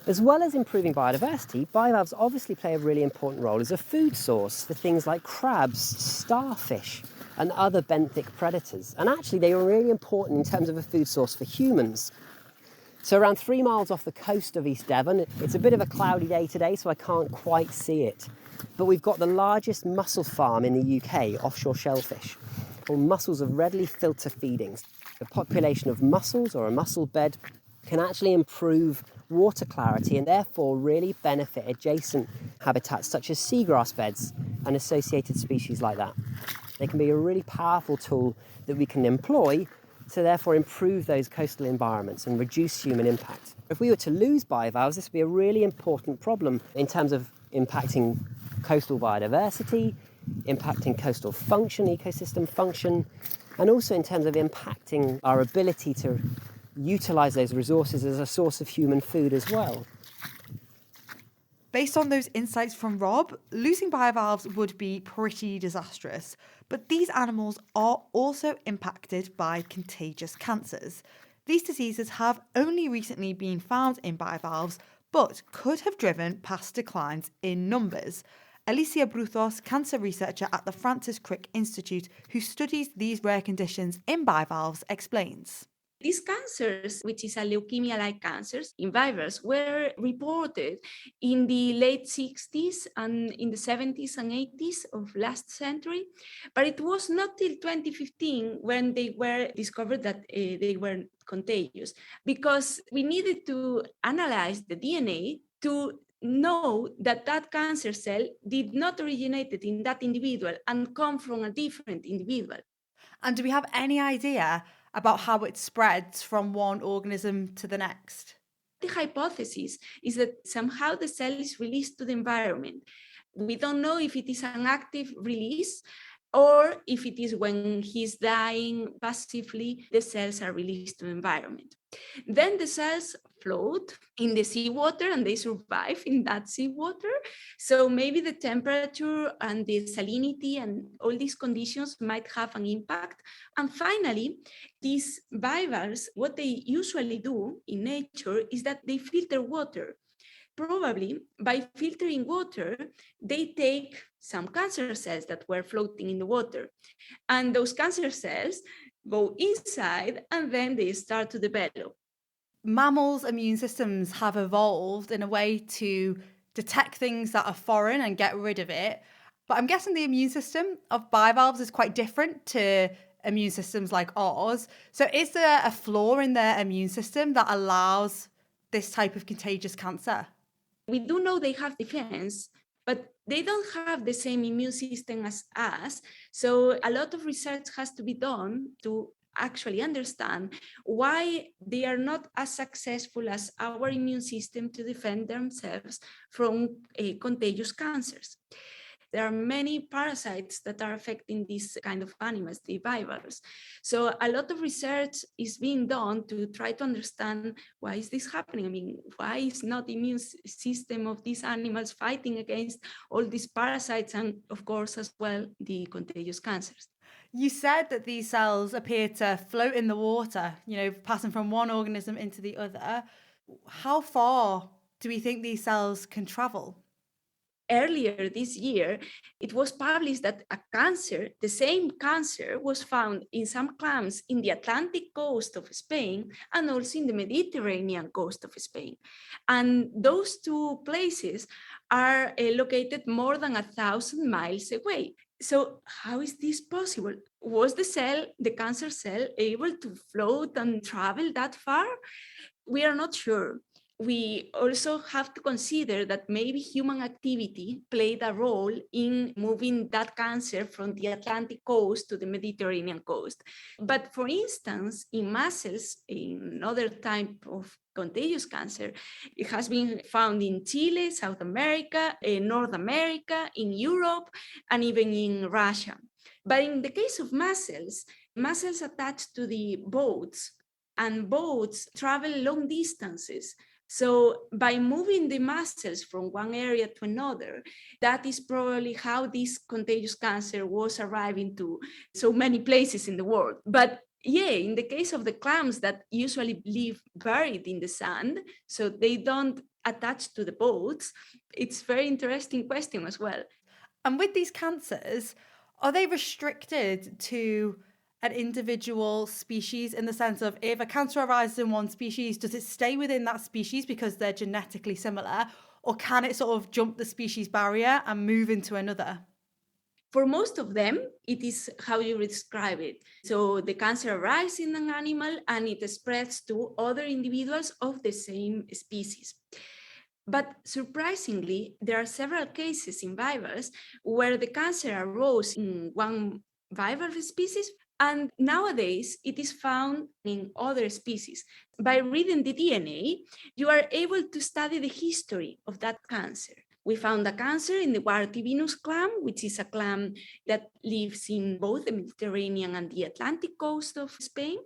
As well as improving biodiversity, bivalves obviously play a really important role as a food source for things like crabs, starfish, and other benthic predators. And actually, they are really important in terms of a food source for humans. So around 3 miles off the coast of East Devon, it's a bit of a cloudy day today, so I can't quite see it. But we've got the largest mussel farm in the UK, offshore shellfish. Well, mussels are readily filter feedings. The population of mussels or a mussel bed can actually improve water clarity and therefore really benefit adjacent habitats such as seagrass beds and associated species like that. They can be a really powerful tool that we can employ to therefore improve those coastal environments and reduce human impact. If we were to lose bivalves, this would be a really important problem in terms of impacting coastal biodiversity, impacting coastal function, ecosystem function, and also in terms of impacting our ability to utilise those resources as a source of human food as well. Based on those insights from Rob, losing bivalves would be pretty disastrous. But these animals are also impacted by contagious cancers. These diseases have only recently been found in bivalves, but could have driven past declines in numbers. Alicia Brutos, cancer researcher at the Francis Crick Institute, who studies these rare conditions in bivalves, explains. These cancers, which is a leukemia-like cancers in bivalves, were reported in the late 60s and in the 70s and 80s of last century. But it was not till 2015 when they were discovered that they were contagious, because we needed to analyze the DNA to know that that cancer cell did not originate in that individual and come from a different individual. And do we have any idea about how it spreads from one organism to the next? The hypothesis is that somehow the cell is released to the environment. We don't know if it is an active release or if it is when he's dying passively, the cells are released to the environment. Then the cells float in the seawater and they survive in that seawater. So maybe the temperature and the salinity and all these conditions might have an impact. And finally, these bivalves, what they usually do in nature is that they filter water. Probably by filtering water, they take some cancer cells that were floating in the water. And those cancer cells go inside and then they start to develop. Mammals' immune systems have evolved in a way to detect things that are foreign and get rid of it. But I'm guessing the immune system of bivalves is quite different to immune systems like ours. So is there a flaw in their immune system that allows this type of contagious cancer? We do know they have defense, but they don't have the same immune system as us. So a lot of research has to be done to actually understand why they are not as successful as our immune system to defend themselves from contagious cancers. There are many parasites that are affecting these kind of animals, the bivalves. So a lot of research is being done to try to understand why is this happening? I mean, why is not the immune system of these animals fighting against all these parasites and, of course, as well, the contagious cancers? You said that these cells appear to float in the water, passing from one organism into the other. How far do we think these cells can travel? Earlier this year, it was published that a cancer, the same cancer, was found in some clams in the Atlantic coast of Spain and also in the Mediterranean coast of Spain. And those two places are located more than 1,000 miles away. So how is this possible? Was the cancer cell, able to float and travel that far? We are not sure. We also have to consider that maybe human activity played a role in moving that cancer from the Atlantic coast to the Mediterranean coast. But for instance, in mussels, in another type of contagious cancer, it has been found in Chile, South America, North America, in Europe, and even in Russia. But in the case of mussels attach to the boats, and boats travel long distances. So by moving the mussels from one area to another, that is probably how this contagious cancer was arriving to so many places in the world. But yeah, in the case of the clams that usually live buried in the sand, so they don't attach to the boats, it's a very interesting question as well. And with these cancers, are they restricted to an individual species, in the sense of if a cancer arises in one species, does it stay within that species because they're genetically similar, or can it sort of jump the species barrier and move into another? For most of them, it is how you describe it. So the cancer arises in an animal and it spreads to other individuals of the same species. But surprisingly, there are several cases in bivalves where the cancer arose in one bivalve species, and nowadays it is found in other species. By reading the DNA, you are able to study the history of that cancer. We found a cancer in the Wartivinus clam, which is a clam that lives in both the Mediterranean and the Atlantic coast of Spain.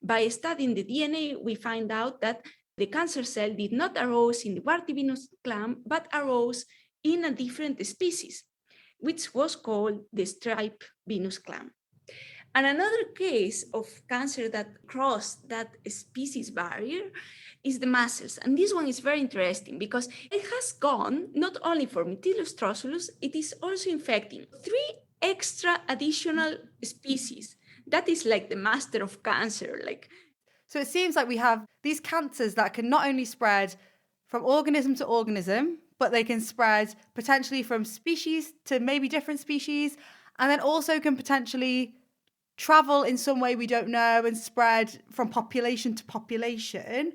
By studying the DNA, we find out that the cancer cell did not arise in the Wartivinus clam, but arose in a different species, which was called the striped Venus clam. And another case of cancer that crossed that species barrier is the mussels. And this one is very interesting because it has gone not only for Mytilus trossulus, it is also infecting 3 extra additional species. That is like the master of cancer. So it seems like we have these cancers that can not only spread from organism to organism, but they can spread potentially from species to maybe different species, and then also can potentially travel in some way we don't know and spread from population to population.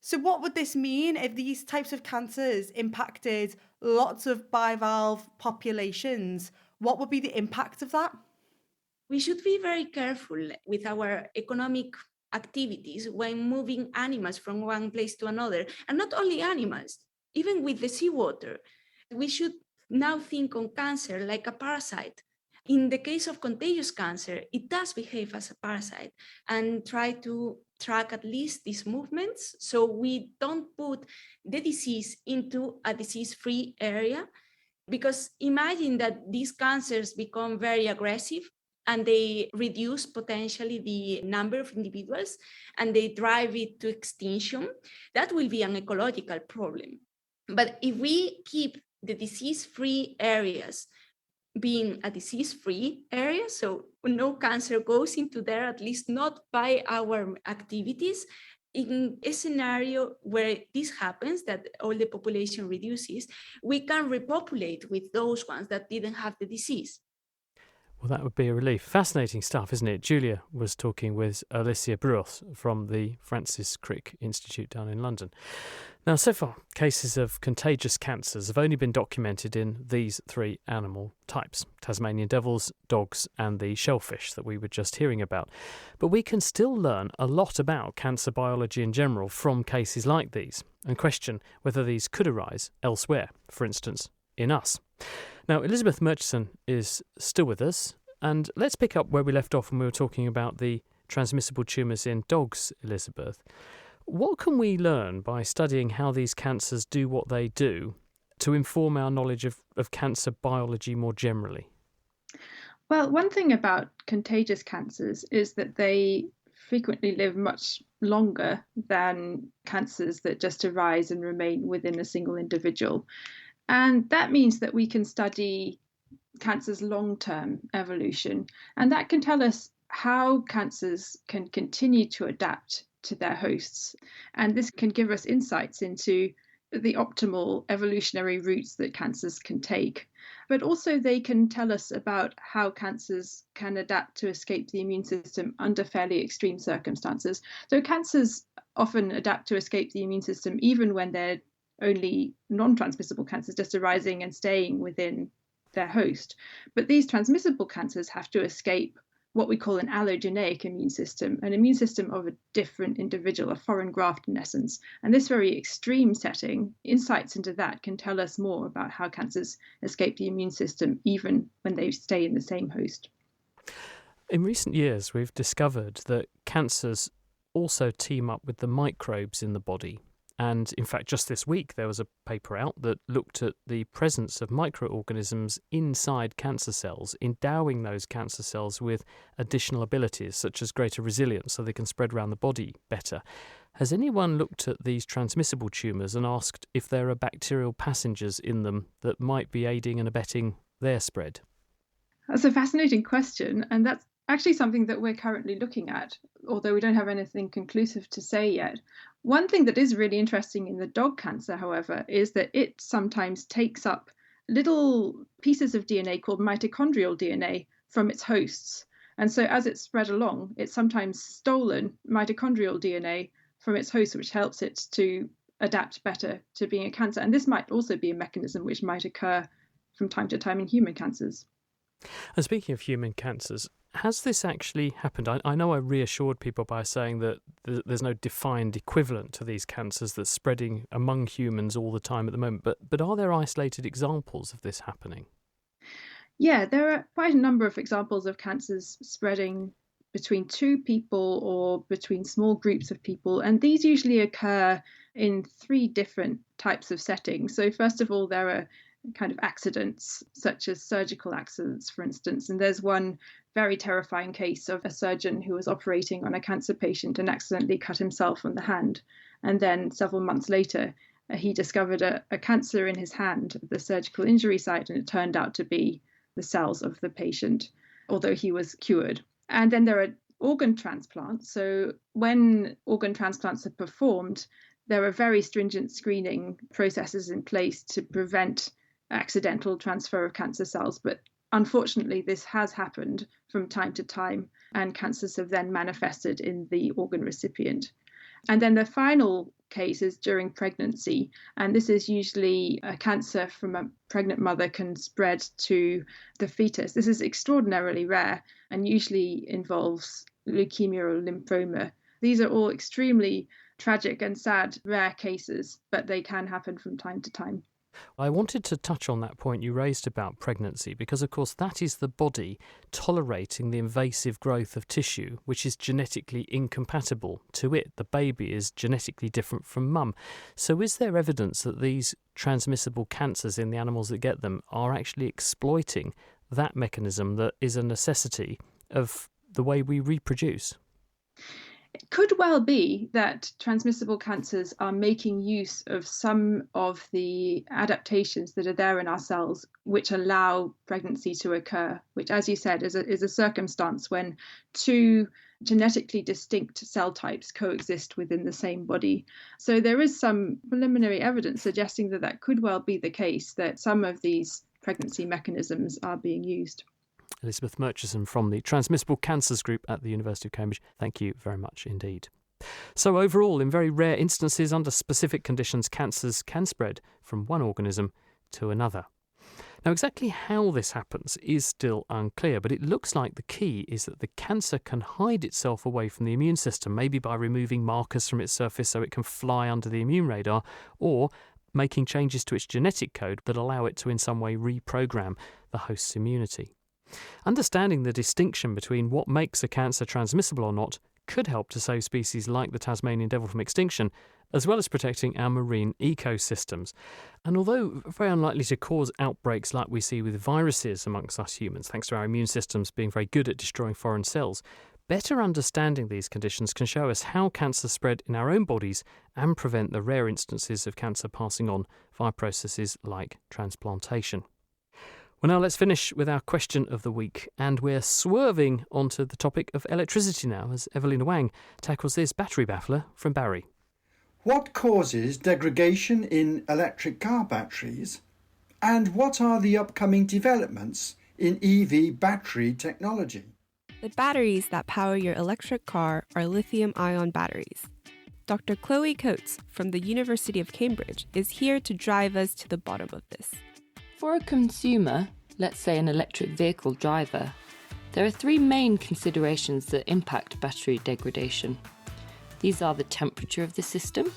So what would this mean if these types of cancers impacted lots of bivalve populations? What would be the impact of that? We should be very careful with our economic activities when moving animals from one place to another, and not only animals, even with the seawater. We should now think on cancer like a parasite. In the case of contagious cancer, it does behave as a parasite, and try to track at least these movements so we don't put the disease into a disease-free area. Because imagine that these cancers become very aggressive and they reduce potentially the number of individuals and they drive it to extinction. That will be an ecological problem. But if we keep the disease-free areas being a disease-free area, so no cancer goes into there, at least not by our activities, in a scenario where this happens, that all the population reduces, we can repopulate with those ones that didn't have the disease. Well, that would be a relief. Fascinating stuff, isn't it? Julia was talking with Alicia Bruos from the Francis Crick Institute down in London. Now, so far, cases of contagious cancers have only been documented in these three animal types: Tasmanian devils, dogs, and the shellfish that we were just hearing about. But we can still learn a lot about cancer biology in general from cases like these, and question whether these could arise elsewhere, for instance, in us. Now, Elizabeth Murchison is still with us, and let's pick up where we left off when we were talking about the transmissible tumours in dogs, Elizabeth. What can we learn by studying how these cancers do what they do to inform our knowledge of cancer biology more generally? Well, one thing about contagious cancers is that they frequently live much longer than cancers that just arise and remain within a single individual. And that means that we can study cancer's long-term evolution, and that can tell us how cancers can continue to adapt to their hosts. And this can give us insights into the optimal evolutionary routes that cancers can take. But also they can tell us about how cancers can adapt to escape the immune system under fairly extreme circumstances. So cancers often adapt to escape the immune system even when they're only non-transmissible cancers just arising and staying within their host. But these transmissible cancers have to escape what we call an allogeneic immune system, an immune system of a different individual, a foreign graft in essence. And this very extreme setting, insights into that can tell us more about how cancers escape the immune system even when they stay in the same host. In recent years, we've discovered that cancers also team up with the microbes in the body. And in fact, just this week, there was a paper out that looked at the presence of microorganisms inside cancer cells, endowing those cancer cells with additional abilities, such as greater resilience, so they can spread around the body better. Has anyone looked at these transmissible tumours and asked if there are bacterial passengers in them that might be aiding and abetting their spread? That's a fascinating question, and that's actually something that we're currently looking at, although we don't have anything conclusive to say yet. One thing that is really interesting in the dog cancer, however, is that it sometimes takes up little pieces of DNA called mitochondrial DNA from its hosts. And so as it's spread along, it's sometimes stolen mitochondrial DNA from its host, which helps it to adapt better to being a cancer. And this might also be a mechanism which might occur from time to time in human cancers. And speaking of human cancers, has this actually happened? I know I reassured people by saying that there's no defined equivalent to these cancers that's spreading among humans all the time at the moment, but are there isolated examples of this happening? Yeah, there are quite a number of examples of cancers spreading between two people or between small groups of people, and these usually occur in three different types of settings. So first of all, there are kind of accidents, such as surgical accidents, for instance. And there's one very terrifying case of a surgeon who was operating on a cancer patient and accidentally cut himself on the hand. And then several months later, he discovered a cancer in his hand, the surgical injury site, and it turned out to be the cells of the patient, although he was cured. And then there are organ transplants. So when organ transplants are performed, there are very stringent screening processes in place to prevent accidental transfer of cancer cells. But unfortunately, this has happened from time to time, and cancers have then manifested in the organ recipient. And then the final case is during pregnancy, and this is usually a cancer from a pregnant mother can spread to the fetus. This is extraordinarily rare and usually involves leukemia or lymphoma. These are all extremely tragic and sad, rare cases, but they can happen from time to time. I wanted to touch on that point you raised about pregnancy because, of course, that is the body tolerating the invasive growth of tissue which is genetically incompatible to it. The baby is genetically different from mum. So is there evidence that these transmissible cancers in the animals that get them are actually exploiting that mechanism that is a necessity of the way we reproduce? It could well be that transmissible cancers are making use of some of the adaptations that are there in our cells, which allow pregnancy to occur, which, as you said, is a circumstance when two genetically distinct cell types coexist within the same body. So there is some preliminary evidence suggesting that that could well be the case, that some of these pregnancy mechanisms are being used. Elizabeth Murchison from the Transmissible Cancers Group at the University of Cambridge. Thank you very much indeed. So overall, in very rare instances, under specific conditions, cancers can spread from one organism to another. Now, exactly how this happens is still unclear, but it looks like the key is that the cancer can hide itself away from the immune system, maybe by removing markers from its surface so it can fly under the immune radar, or making changes to its genetic code that allow it to in some way reprogram the host's immunity. Understanding the distinction between what makes a cancer transmissible or not could help to save species like the Tasmanian devil from extinction, as well as protecting our marine ecosystems. And although very unlikely to cause outbreaks like we see with viruses amongst us humans, thanks to our immune systems being very good at destroying foreign cells, better understanding these conditions can show us how cancer spread in our own bodies and prevent the rare instances of cancer passing on via processes like transplantation. Well, now let's finish with our question of the week, and we're swerving onto the topic of electricity now as Evelina Wang tackles this battery baffler from Barry. What causes degradation in electric car batteries, and what are the upcoming developments in EV battery technology? The batteries that power your electric car are lithium-ion batteries. Dr. Chloe Coates from the University of Cambridge is here to drive us to the bottom of this. For a consumer, let's say an electric vehicle driver, there are three main considerations that impact battery degradation. These are the temperature of the system,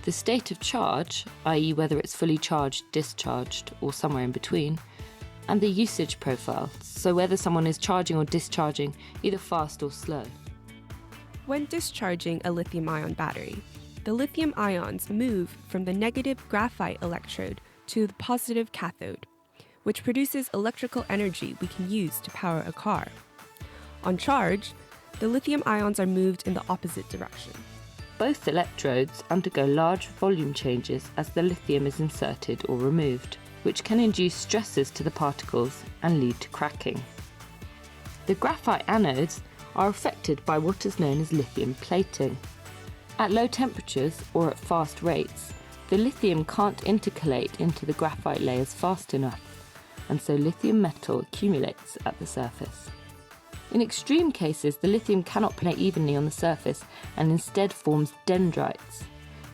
the state of charge, i.e. whether it's fully charged, discharged, or somewhere in between, and the usage profile, so whether someone is charging or discharging either fast or slow. When discharging a lithium-ion battery, the lithium ions move from the negative graphite electrode to the positive cathode, which produces electrical energy we can use to power a car. On charge, the lithium ions are moved in the opposite direction. Both electrodes undergo large volume changes as the lithium is inserted or removed, which can induce stresses to the particles and lead to cracking. The graphite anodes are affected by what is known as lithium plating. At low temperatures or at fast rates, the lithium can't intercalate into the graphite layers fast enough, and so lithium metal accumulates at the surface. In extreme cases, the lithium cannot play evenly on the surface and instead forms dendrites,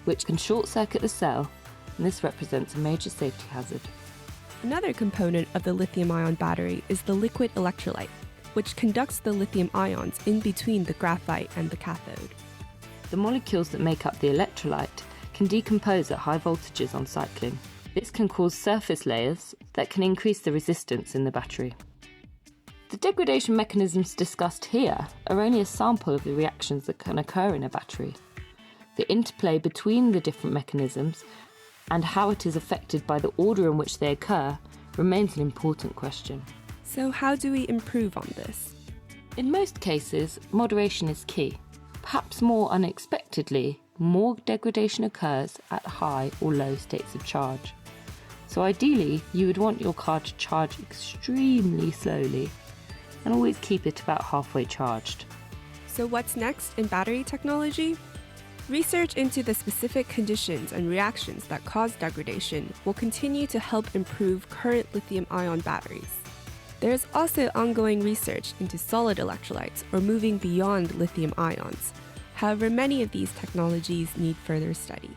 which can short-circuit the cell, and this represents a major safety hazard. Another component of the lithium-ion battery is the liquid electrolyte, which conducts the lithium ions in between the graphite and the cathode. The molecules that make up the electrolyte can decompose at high voltages on cycling. This can cause surface layers that can increase the resistance in the battery. The degradation mechanisms discussed here are only a sample of the reactions that can occur in a battery. The interplay between the different mechanisms and how it is affected by the order in which they occur remains an important question. So how do we improve on this? In most cases, moderation is key. Perhaps more unexpectedly, more degradation occurs at high or low states of charge. So ideally, you would want your car to charge extremely slowly and always keep it about halfway charged. So what's next in battery technology? Research into the specific conditions and reactions that cause degradation will continue to help improve current lithium-ion batteries. There is also ongoing research into solid electrolytes or moving beyond lithium ions. However, many of these technologies need further study.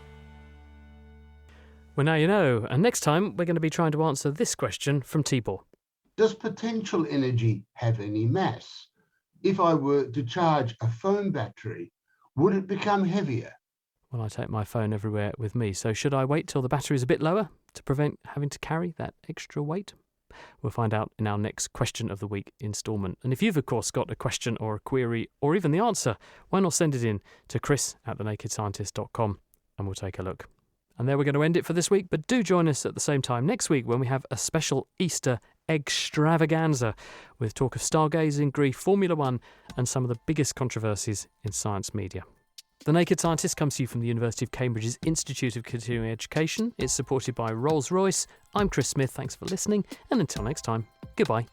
Well, now you know, and next time we're going to be trying to answer this question from Tibor. Does potential energy have any mass? If I were to charge a phone battery, would it become heavier? Well, I take my phone everywhere with me, so should I wait till the battery is a bit lower to prevent having to carry that extra weight? We'll find out in our next Question of the Week instalment. And if you've, of course, got a question or a query or even the answer, why not send it in to chris@thenakedscientist.com and we'll take a look. And there we're going to end it for this week, but do join us at the same time next week when we have a special Easter extravaganza with talk of stargazing, Greek, Formula One and some of the biggest controversies in science media. The Naked Scientist comes to you from the University of Cambridge's Institute of Continuing Education. It's supported by Rolls-Royce. I'm Chris Smith. Thanks for listening. And until next time, goodbye.